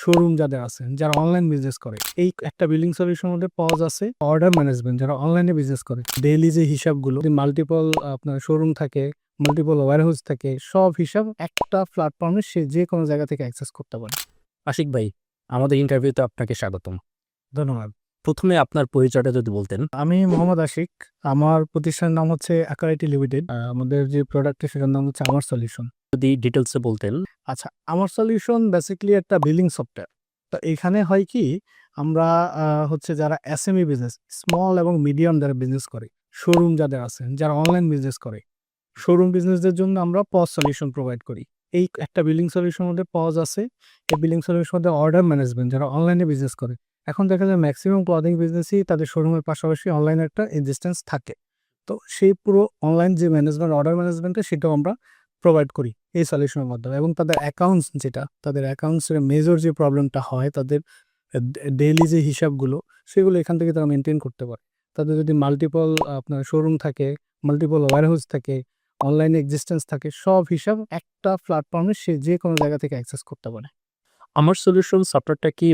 Showroom যাদের আছে, যারা অনলাইন বিজনেস করে, এই একটা বিলিং সলিউশনের মধ্যে পজ আছে অর্ডার ম্যানেজমেন্ট, যারা অনলাইনে বিজনেস করে, ডেইলি যে হিসাবগুলো, মাল্টিপল আপনার শোরুম থাকে, মাল্টিপল ওয়্যারহাউস থাকে, সব হিসাব একটা প্ল্যাটফর্মে সে যে কোনো জায়গা থেকে অ্যাক্সেস করতে পারে। আশিক ভাই, আমাদের ইন্টারভিউতে আপনাকে স্বাগতম। ধন্যবাদ। প্রথমে আপনার পরিচয়টা যদি বলতেন। আমি মোহাম্মদ আশিক। আমার প্রতিষ্ঠানের নাম হচ্ছে আকারাইটি লিমিটেড। আমাদের যে প্রোডাক্ট সেটার নাম হচ্ছে আমার সলিউশন। যদি ডিটেলসে বলতেন। আচ্ছা, আমার সলিউশন বেসিক্যালি একটা বিলিং সফটওয়্যার। তো এখানে হয় কি, আমরা হচ্ছে যারা এসএমই বিজনেস, স্মল এবং মিডিয়াম যারা বিজনেস করে, শোরুম যাদের আছে, যারা অনলাইন বিজনেস করে, শোরুম বিজনেসদের জন্য আমরা পজ সলিউশন প্রোভাইড করি। এই একটা বিলিং সলিউশনের মধ্যে পজ আছে। এই বিলিং সলিউশনের মধ্যে অর্ডার ম্যানেজমেন্ট, যারা অনলাইনে বিজনেস করে। এখন দেখা যায় ম্যাক্সিমাম ক্লদিং বিজনেসই তাদের শোরুমের পাশাপাশি অনলাইনে একটা এক্সিস্টেন্স থাকে। তো সেই পুরো অনলাইন যে ম্যানেজমেন্ট, অর্ডার ম্যানেজমেন্টটা সেটাও আমরা প্রোভাইড করি এই সলিউশনের মাধ্যমে। এবং তাদের অ্যাকাউন্টস, যেটা তাদের অ্যাকাউন্টসের মেজর যে প্রবলেমটা হয়, তাদের ডেইলি যে হিসাবগুলো, সেগুলো এখান থেকে তারা মেনটেন করতে পারে। তাদের যদি মাল্টিপল আপনার শোরুম থাকে, মাল্টিপল ওয়্যারহাউস থাকে, অনলাইনে এক্সিস্টেন্স থাকে, সব হিসাব একটা প্ল্যাটফর্মে সে যে কোনো জায়গা থেকে অ্যাক্সেস করতে পারে। আমার সলিউশন সফটওয়্যারটা কি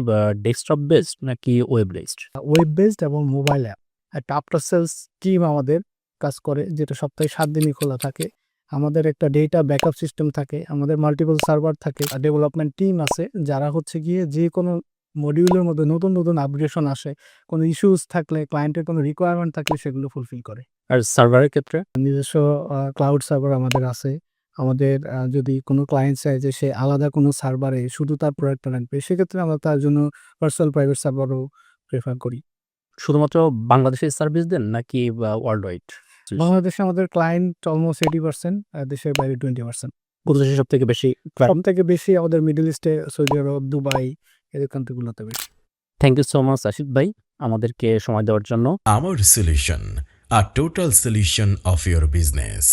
ডেস্কটপ বেসড নাকি ওয়েব বেসড? ওয়েব বেসড এবং মোবাইল অ্যাপ। একটা আফটার সেলস টিম আমাদের কাজ করে, যেটা সপ্তাহে 7 দিনই খোলা থাকে। আমাদের একটা ডেটা ব্যাকআপ সিস্টেম থাকে, আমাদের মাল্টিপল সার্ভার থাকে, ডেভেলপমেন্ট টিম আছে, যারা হচ্ছে গিয়ে যে কোনো মডিউলের মধ্যে নতুন নতুন আপগ্রেডেশন আসে, কোনো ইস্যুস থাকলে, ক্লায়েন্টের কোনো রিকোয়ারমেন্ট থাকলে সেগুলো ফুলফিল করে। আর সার্ভারের ক্ষেত্রে? নিজস্ব ক্লাউড সার্ভার আমাদের আছে। আমাদের যদি কোনো ক্লায়েন্ট চায় যে সে আলাদা কোনো সার্ভারে শুধু তার প্রোডাক্টটা রাখবে, সেক্ষেত্রে আমরা তার জন্য পার্সোনাল প্রাইভেট সার্ভারও প্রেফার করি। শুধুমাত্র বাংলাদেশের সার্ভিস দেন নাকি ওয়ার্ল্ড ওয়াইড? বাংলাদেশে আমাদের ক্লায়েন্ট অলমোস্ট 80%, দেশের বাইরে 20%। কোন দেশে সব থেকে বেশি? সব থেকে বেশি আমাদের মিডল ইস্টে, সৌদি আরব, দুবাই, এদের কান্ট্রিগুলোতে বেশি। Thank you so much Ashiq ভাই, আমাদেরকে সময় দেওয়ার জন্য। Our solution, a total solution of your business.